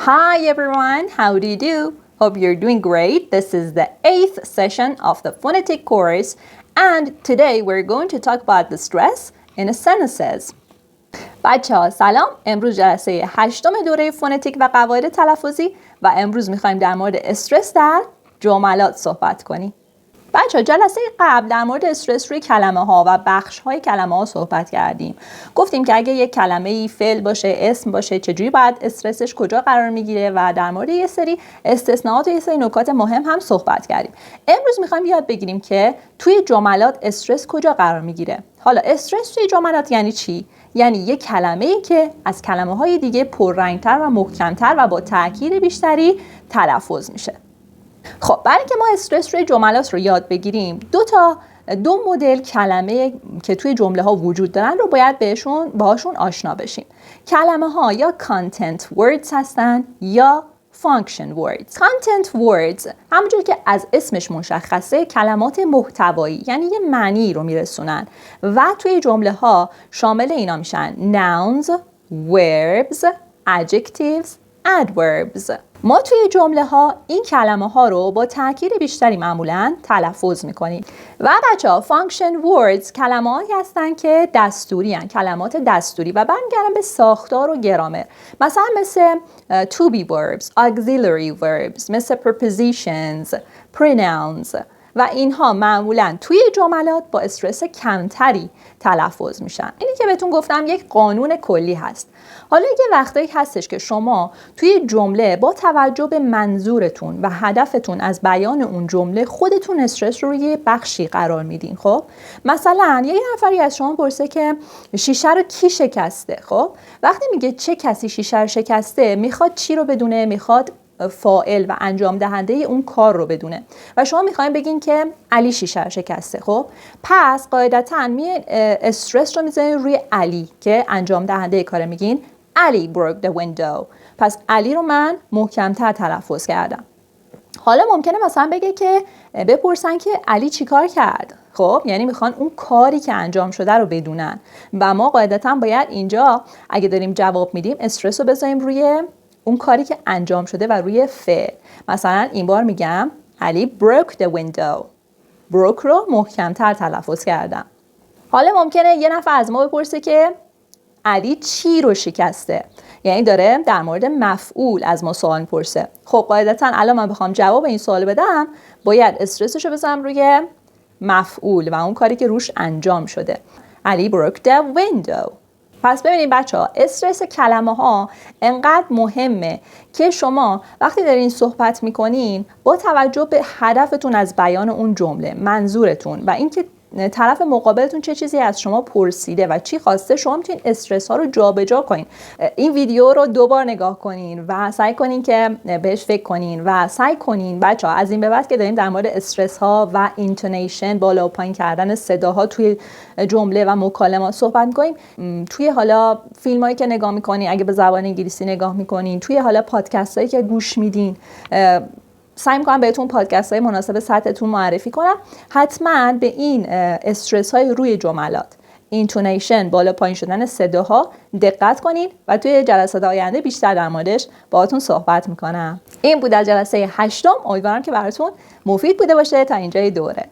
Hi everyone, how do you do? Hope you're doing great. This is the 8th session of the phonetic course and today we're going to talk about the stress in sentences. بچه ها سلام. امروز جلسه 8 دوره فونتیک و قواعد تلفظی و امروز میخوایم در مورد استرس در جملات صحبت کنیم. بچه ها جلسه قبل در مورد استرس روی کلمه ها و بخش های کلمه ها صحبت کردیم. گفتیم که اگه یک کلمه ای فعل باشه، اسم باشه، چجوری باید استرسش کجا قرار میگیره و در مورد یه سری استثناءات و یه سری نکات مهم هم صحبت کردیم. امروز میخوایم یاد بگیریم که توی جملات استرس کجا قرار میگیره. حالا استرس توی جملات یعنی چی؟ یعنی یک کلمه ای که از کلمه های دیگه پررنگتر و محکمتر و با تأکید بیشتری تلفظ میشه. خب برای اینکه ما استرس روی جملات رو یاد بگیریم دو مدل کلمه که توی جمله ها وجود دارن رو باید باهاشون آشنا بشیم. کلمه ها یا content words هستن یا function words. content words همونجور که از اسمش مشخصه کلمات محتوایی، یعنی یه معنی رو میرسونن و توی جمله ها شامل اینا میشن nouns, verbs, adjectives, adverbs. ما توی جمله ها این کلمه ها رو با تأکید بیشتری معمولاً تلفظ میکنیم. و بچه ها function words کلمه هایی هستن که دستوری هستن، کلمات دستوری و برمیگردن به ساختار و گرامر. مثلا مثل to be verbs, auxiliary verbs، مثل prepositions, pronouns و اینها معمولاً توی جملات با استرس کمتری تلفظ میشن. اینی که بهتون گفتم یک قانون کلی هست. حالا یه وقتایی هستش که شما توی جمله با توجه به منظورتون و هدفتون از بیان اون جمله خودتون استرس رو روی بخشی قرار میدین. خب مثلا یه نفری از شما پرسه که شیشه رو کی شکسته. خب وقتی میگه چه کسی شیشه رو شکسته، میخواد چی رو بدونه؟ میخواد فاعل و انجام دهنده اون کار رو بدونه و شما میخواین بگین که علی شیشه رو شکسته. خب پس قاعدتاً استرس رو میذارین روی علی که انجام دهنده کار. میگین علی broke the window. پس علی رو من محکمتر تلفظ کردم. حالا ممکنه مثلا بگه که بپرسن که علی چی کار کرد. خب یعنی میخوان اون کاری که انجام شده رو بدونن و ما قاعدتاً باید اینجا اگه داریم جواب میدیم استرس رو بذاریم روی اون کاری که انجام شده و روی فعل. مثلا این بار میگم علی broke the window. broke رو محکمتر تلفظ کردم. حالا ممکنه یه نفر از ما بپرسه که علی چی رو شکسته، یعنی داره در مورد مفعول از ما سوال پرسه. خب قاعدتاً الان من بخوام جواب این سوال بدم باید استرسش رو بذارم روی مفعول و اون کاری که روش انجام شده. علی broke the window. پس ببینید بچه ها استرس کلمه ها انقدر مهمه که شما وقتی دارین صحبت میکنین با توجه به هدفتون از بیان اون جمله، منظورتون و اینکه طرف مقابلتون چه چیزی از شما پرسیده و چی خواسته، شما میتونین استرس ها رو جابجا کنین. این ویدیو رو 2 بار نگاه کنین و سعی کنین که بهش فکر کنین و سعی کنین بچه‌ها از این به بعد که داریم در مورد استرس ها و اینتونیشن، بالا و پایین کردن صداها توی جمله و مکالمات صحبت می‌کنیم، توی حالا فیلمایی که نگاه می‌کنین، اگه به زبان انگلیسی نگاه می‌کنین، توی حالا پادکستایی که گوش میدین، سعی می‌کنم بهتون پادکست‌های مناسب سطحتون معرفی کنم. حتما به این استرس‌های روی جملات، اینتونیشن، بالا پایین شدن صداها دقت کنین و توی جلسات آینده بیشتر در موردش باهاتون صحبت می‌کنم. این بود از جلسه 8. امیدوارم که براتون مفید بوده باشه تا اینجای دوره.